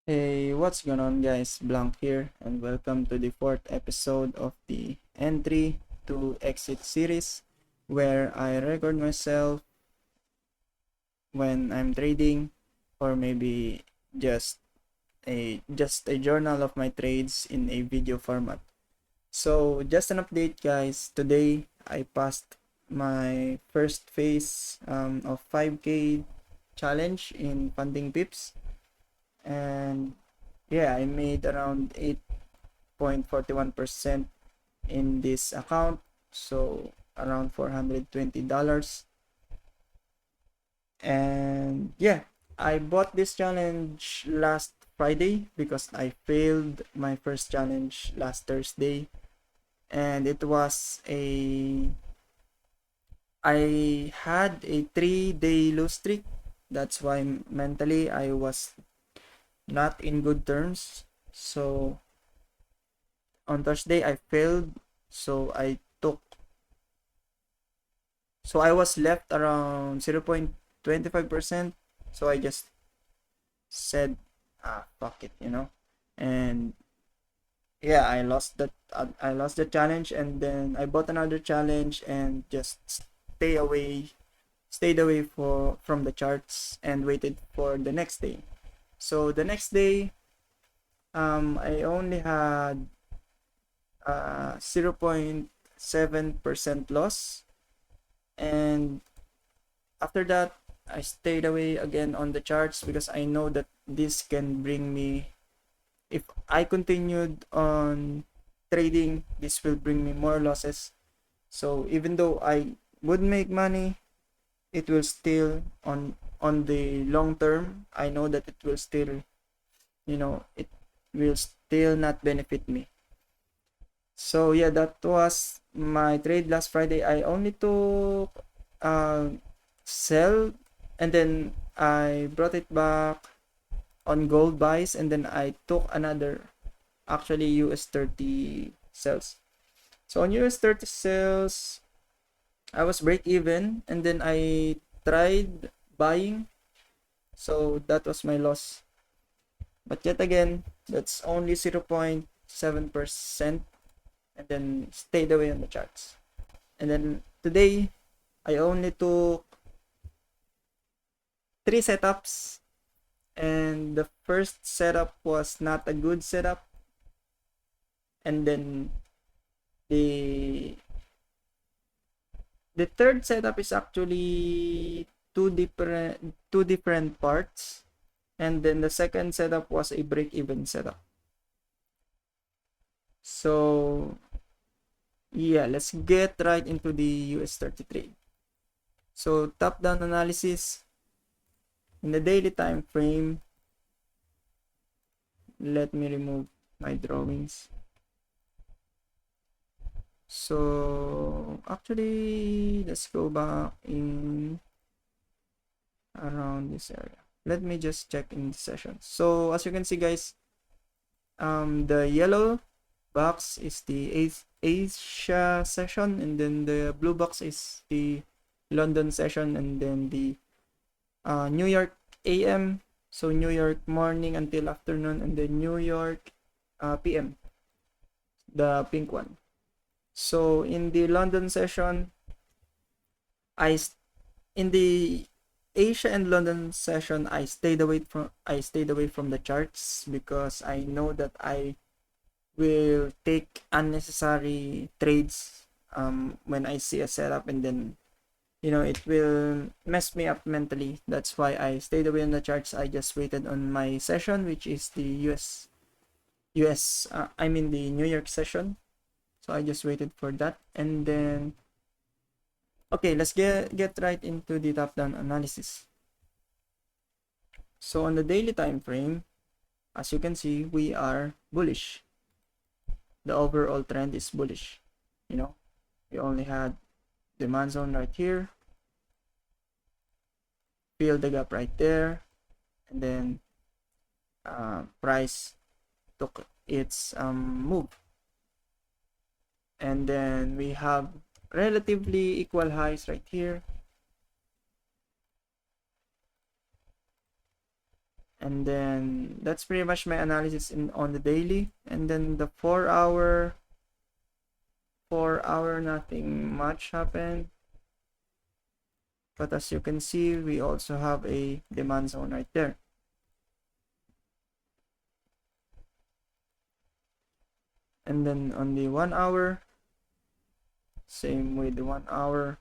Hey, what's going on, guys? Blank here, and welcome to the fourth episode of the Entry to Exit series, where I record myself when I'm trading, or maybe just just a journal of my trades in a video format. So, just an update, guys. Today, I passed my first phase of 5K challenge in funding pips, and yeah, I made around 8.41% in this account, so around $420. And yeah, I bought this challenge last Friday because I failed my first challenge last Thursday, and it was a I had a 3-day lose streak. That's why mentally I was not in good terms. So on Thursday I failed, so I was left around 0.25%. So I just said, fuck it. And yeah, I lost the challenge, and then I bought another challenge and just stayed away from the charts and waited for the next day. So the next day, I only had 0.7% loss, and after that I stayed away again on the charts because I know that this can bring me, if I continued on trading, this will bring me more losses. So even though I would make money, it will still on the long term, I know that it will still not benefit me. So yeah, that was my trade last Friday. I only took uh, sell, and then I brought it back on gold buys, and then I took another, actually US 30 sales. So on US 30 sales, I was break even, and then I tried buying, so that was my loss. But yet again, that's only 0.7%, and then stayed away on the charts. And then today, I only took 3 setups, and the first setup was not a good setup, and then the the third setup is actually two different parts, and then the second setup was a break even setup. So yeah, let's get right into the US 30 trade. So top down analysis in the daily time frame. Let me remove my drawings. So actually, let's go back in around this area. Let me just check in the session. So as you can see, guys, the yellow box is the Asia session, and then the blue box is the London session, and then the New York AM, so New York morning until afternoon, and then New York PM, the pink one. So in the London session, I in the Asia and London session, I stayed away from the charts because I know that I will take unnecessary trades when I see a setup, and then it will mess me up mentally. That's why I stayed away on the charts. I just waited on my session, which is the I mean the New York session. So I just waited for that, and then okay, let's get right into the top down analysis. So on the daily time frame, as you can see, we are bullish. The overall trend is bullish. We only had demand zone right here, fill the gap right there, and then price took its move, and then we have relatively equal highs right here, And then that's pretty much my analysis on the daily. And then the 4 hour, nothing much happened. But as you can see, we also have a demand zone right there. And then on the 1 hour, same with the 1 hour,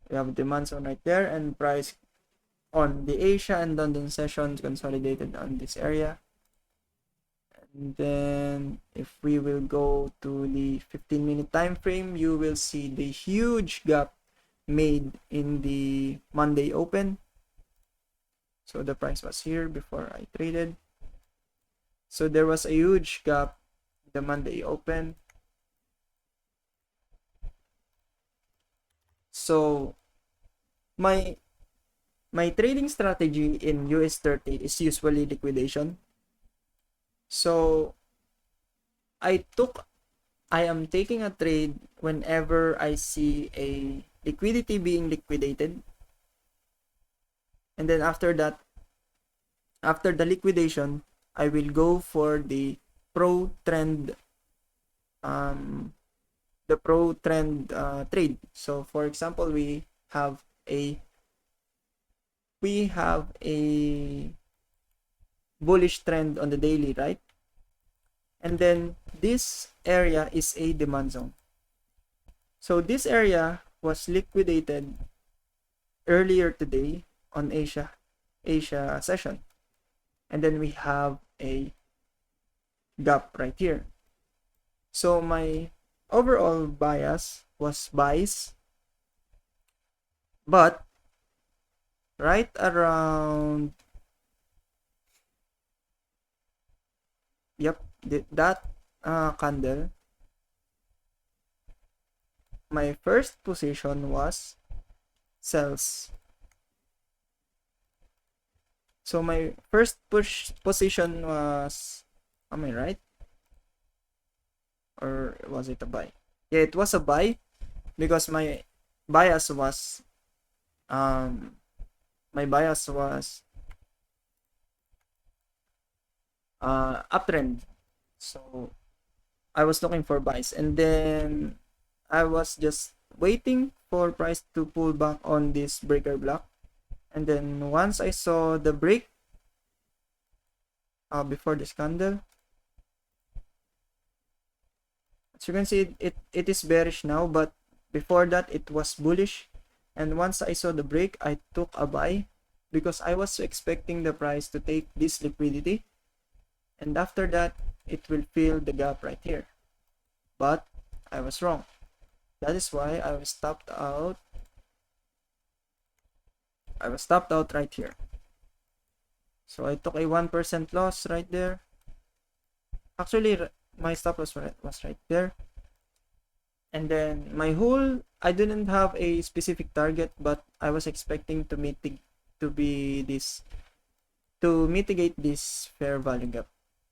we have a demand zone right there, and price on the Asia and London sessions consolidated on this area. And then if we will go to the 15-minute time frame, you will see the huge gap made in the Monday open. So the price was here before I traded. So there was a huge gap the Monday open. So my trading strategy in US30 is usually liquidation. So I am taking a trade whenever I see a liquidity being liquidated. And then after that, after the liquidation, I will go for the pro trend trade. So for example, we have a bullish trend on the daily, right? And then this area is a demand zone. So this area was liquidated earlier today on Asia session. And then we have a gap right here. So my overall bias was buys, but right around that candle, my first position was sells. So my first position was, am I right? Or was it a buy? Yeah, it was a buy because my bias was uptrend. So I was looking for buys, and then I was just waiting for price to pull back on this breaker block. And then once I saw the break before this candle, as you can see, it is bearish now, but before that it was bullish. And once I saw the break, I took a buy because I was expecting the price to take this liquidity, and after that it will fill the gap right here. But I was wrong. That is why I was stopped out. Right here. So I took a 1% loss right there. Actually, my stop loss was right there. And then my whole, I didn't have a specific target, but I was expecting to mitigate this fair value gap.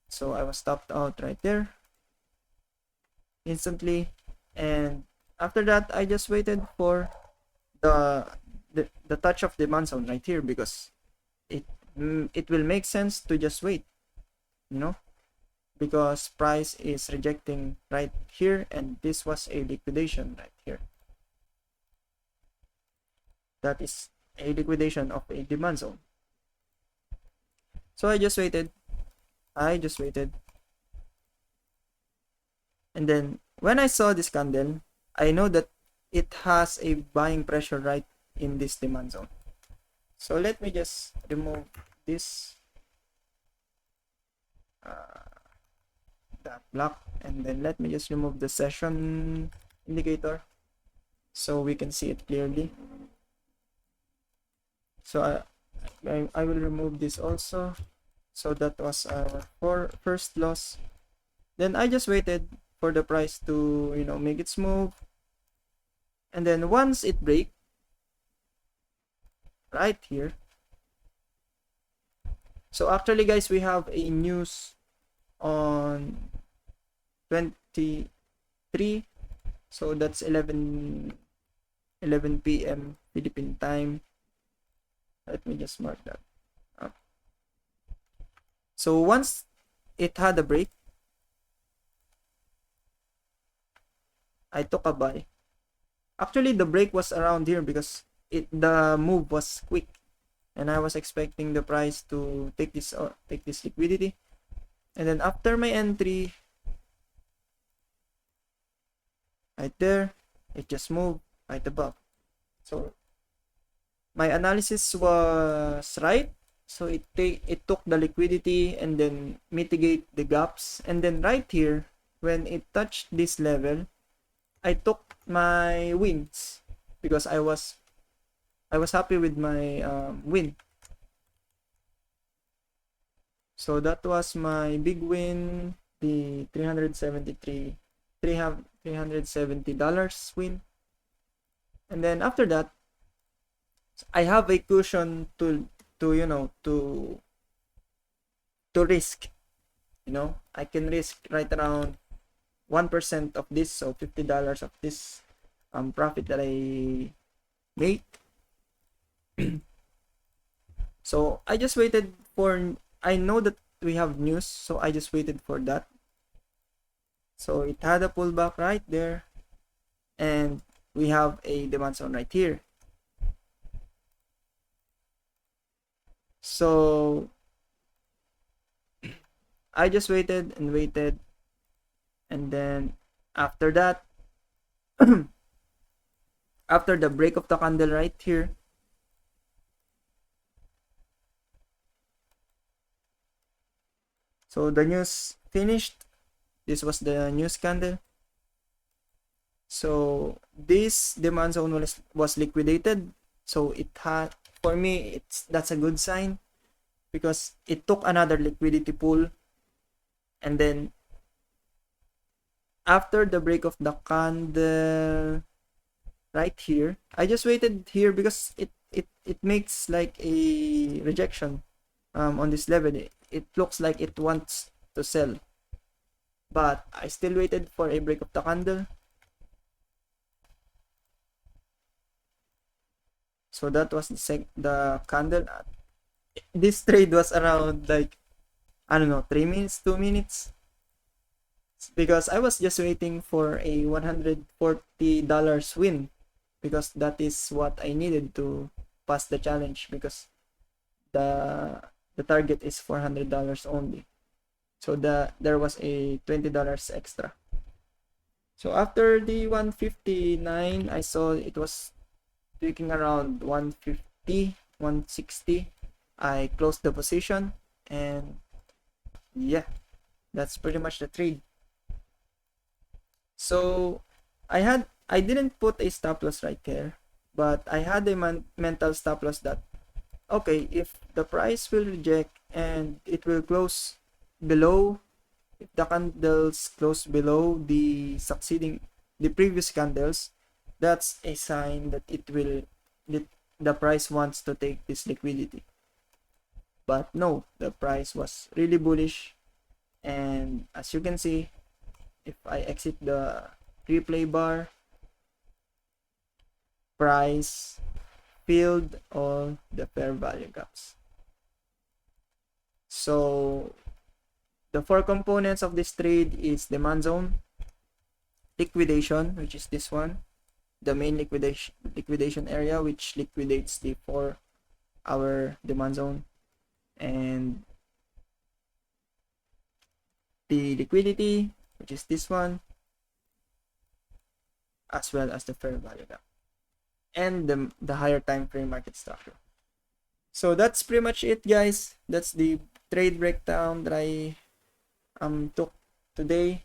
So I was stopped out right there instantly. And after that, I just waited for the touch of demand zone right here, because it will make sense to just wait, because price is rejecting right here, and this was a liquidation right here. That is a liquidation of a demand zone. So I just waited. And then when I saw this candle, I know that it has a buying pressure right in this demand zone. So let me just remove this that block, and then let me just remove the session indicator so we can see it clearly. So I will remove this also. So that was our first loss. Then I just waited for the price to make its move, and then once it break right here. So actually, guys, we have a news on 23, so that's 11 p.m. Philippine time. Let me just mark that up. So once it had a break, I took a buy. Actually, the break was around here because the move was quick, and I was expecting the price to take this liquidity. And then after my entry, right there, it just moved right above. So my analysis was right. So it took the liquidity and then mitigate the gaps. And then right here, when it touched this level, I took my wins because I was happy with my win. So that was my big win, the $370 win. And then after that, I have a cushion to you know to risk. I can risk right around 1% of this, so $50 of this profit that I made. So I just waited for, I know that we have news, so I just waited for that. So it had a pullback right there, and we have a demand zone right here. So I just waited and waited, and then after that, after the break of the candle right here, so the news finished. This was the news candle. So this demand zone was liquidated. So it had, for me, that's a good sign because it took another liquidity pool. And then after the break of the candle right here, I just waited here because it makes like a rejection on this level. It looks like it wants to sell, but I still waited for a break of the candle. So that was the candle. This trade was around like, I don't know, 3 minutes, 2 minutes, because I was just waiting for a $140 win because that is what I needed to pass the challenge, because the target is $400 only. So there was a $20 extra. So after the 159, I saw it was tweaking around 150, 160. I closed the position, and yeah, that's pretty much the trade. So I didn't put a stop loss right there, but I had a mental stop loss that, okay, if the price will reject and it will close below, if the candles close below the previous candles, that's a sign that the price wants to take this liquidity. But no, the price was really bullish, and as you can see, if I exit the replay bar, price filled all the fair value gaps. So the 4 components of this trade is demand zone, liquidation, which is this one, the main liquidation area, which liquidates the 4-hour demand zone, and the liquidity, which is this one, as well as the fair value gap, and the higher time frame market structure. So that's pretty much it, guys. That's the trade breakdown that I took today.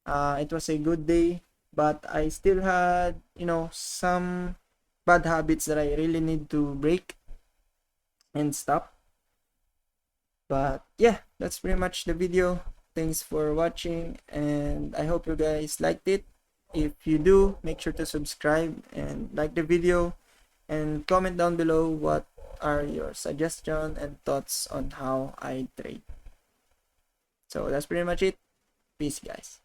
It was a good day, but I still had, some bad habits that I really need to break and stop. But yeah, that's pretty much the video. Thanks for watching, and I hope you guys liked it. If you do, make sure to subscribe and like the video, and comment down below what are your suggestions and thoughts on how I trade. So that's pretty much it. Peace, guys.